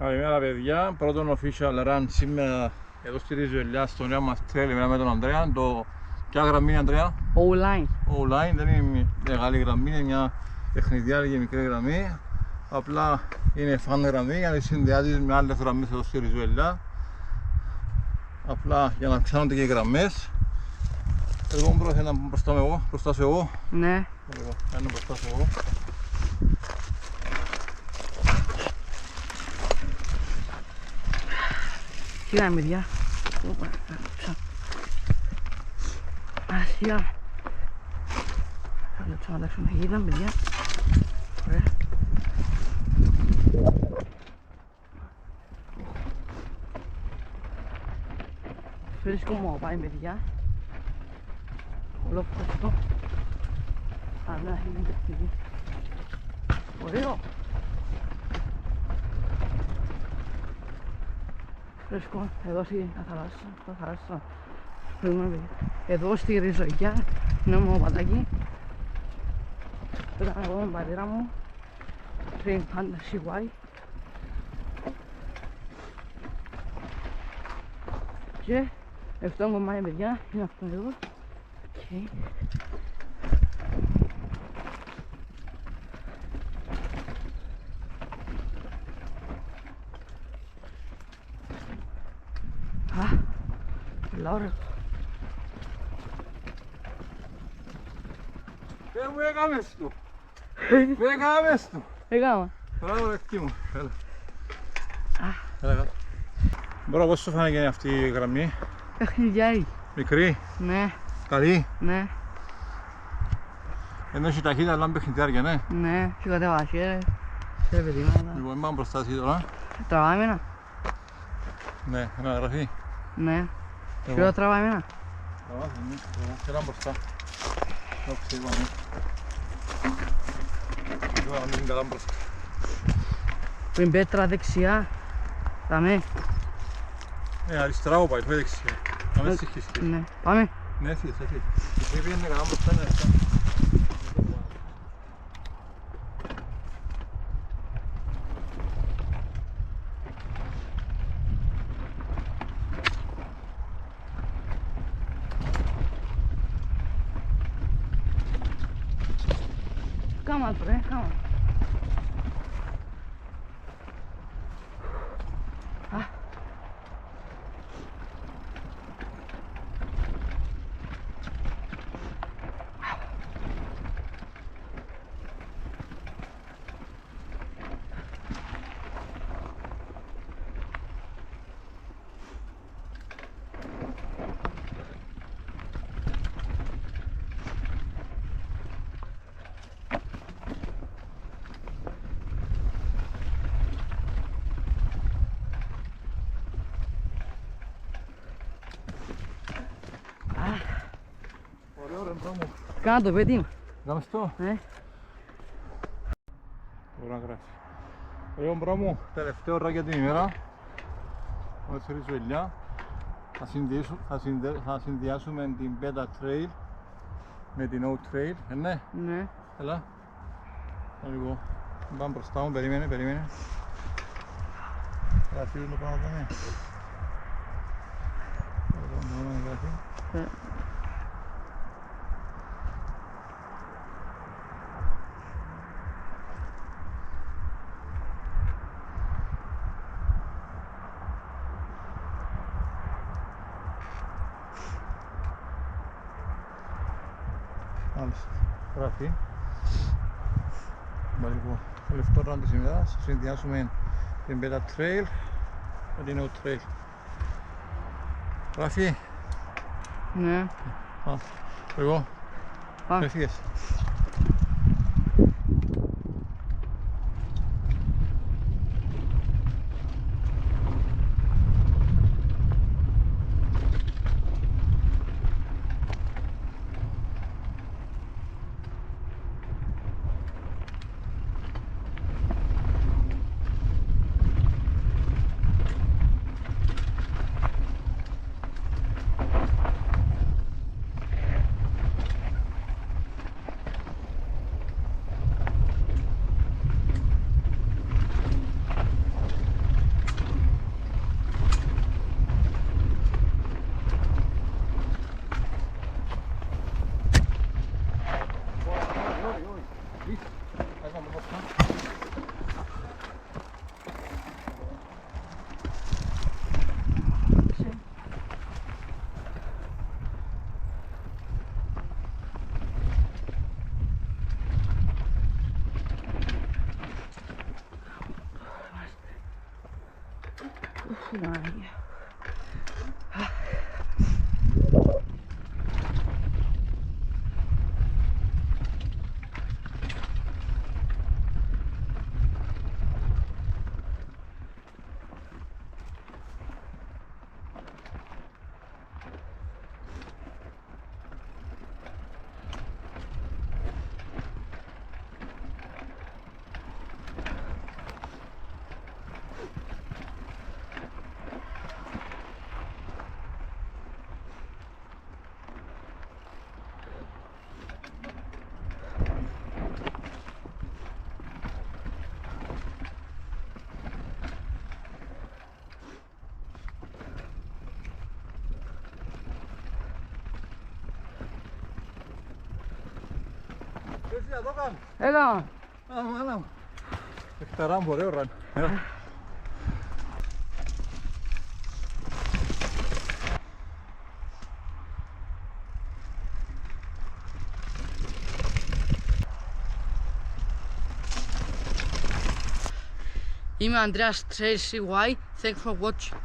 Καλημέρα παιδιά, πρώτον official run σήμερα εδώ στη Ριζουελιά στο νέο μας trail με τον Ανδρέα. Ποια γραμμή είναι, Ανδρέα? O-line. O-line, δεν είναι μεγάλη γραμμή, είναι μια παιχνιδιάρικη μικρή γραμμή. Απλά είναι φαν γραμμή για να συνδυάζεις με άλλες γραμμές εδώ στη Ριζουελιά. Απλά για να αυξάνονται και οι γραμμές. Εγώ μπορώ να μπροστά σου εγώ. Ναι. Κάνω μπροστά σου εγώ. Σιγά παιδιά. Σιγά. Θα το αλλάξουμε γύρω παιδιά. Ωραία. Βρίσκομαι πάει παιδιά. Όλο αυτό. Αλλά είναι παιχνίδι. Ωραίο. Βρίσκω εδώ στη θάλασσα. Εδώ στη Ριζωγιά είναι μου πατάκι. Τώρα εγώ με τον πατέρα μου. Train πάντα CY. Και αυτό κομμάτι παιδιά είναι αυτό εδώ. Okay. Laura. Δεν μου έκαμες του. Μου έκαμες του. Έκαμα. Μπράβο ρεκτή μου. Έλα κάτω. Μπορώ, πώς σου φάνηκε αυτή η γραμμή? Παιχνιδιάρη. Μικρή. Ναι. Καλή. Ναι. Ενώ έχει ταχύτητα αλλά παιχνιδιάρια, ναι. Ναι. Και κατεβάσει. Σε παιδίματα. Λοιπόν, πάμε μπροστά εσύ τώρα. Τραβάμε ένα. Ναι, ένα γραφή. Ναι. Ποιο τραβάμε ένα. Τραβάμε, ναι. Έλα μπροστά. Όχι, είπαμε. Τώρα μην καλά μπροστά. Πριν πέτρα δεξιά. Πάμε. Αριστερά που πάει, πάει δεξιά. Να με συγχύσεις. Ναι. Πάμε. Ναι, έφυγες, έφυγες. Εσύ πήγαινε καλά μπροστά, είναι αριστερά. Κάμα τώρα, κάμα. Ωραίο ρε μπράμο. Κάνα το παιδί μου. Κάμες το. Ναι. Ωραία γράφει. Ωραίο μπράμο. Τελευταίο ώρα για την ημέρα. Πάμε στη Ριζουελιά. Θα συνδυάσουμε την Beta Trail με την O Trail. Ναι. Ναι. Έλα. Λοιπόν, πάμε μπροστά μου. Περίμενε. Γραφείο το πάνω εδώ. Μάλιστα, γράφει. Λοιπόν, το λεπτό ραν της ημέρας θα συνδυάσουμε την Beta Trail με την O Trail. Γράφει. Ναι. Εγώ. Πάμε. Έφυγες. Ay. Εσύ να το κάνω. Έλα. Μάνα μου. Έχει τα ράμπο, ωραίο ραν. Έλα. Είμαι ο Ανδρέας CY. Thanks for watching.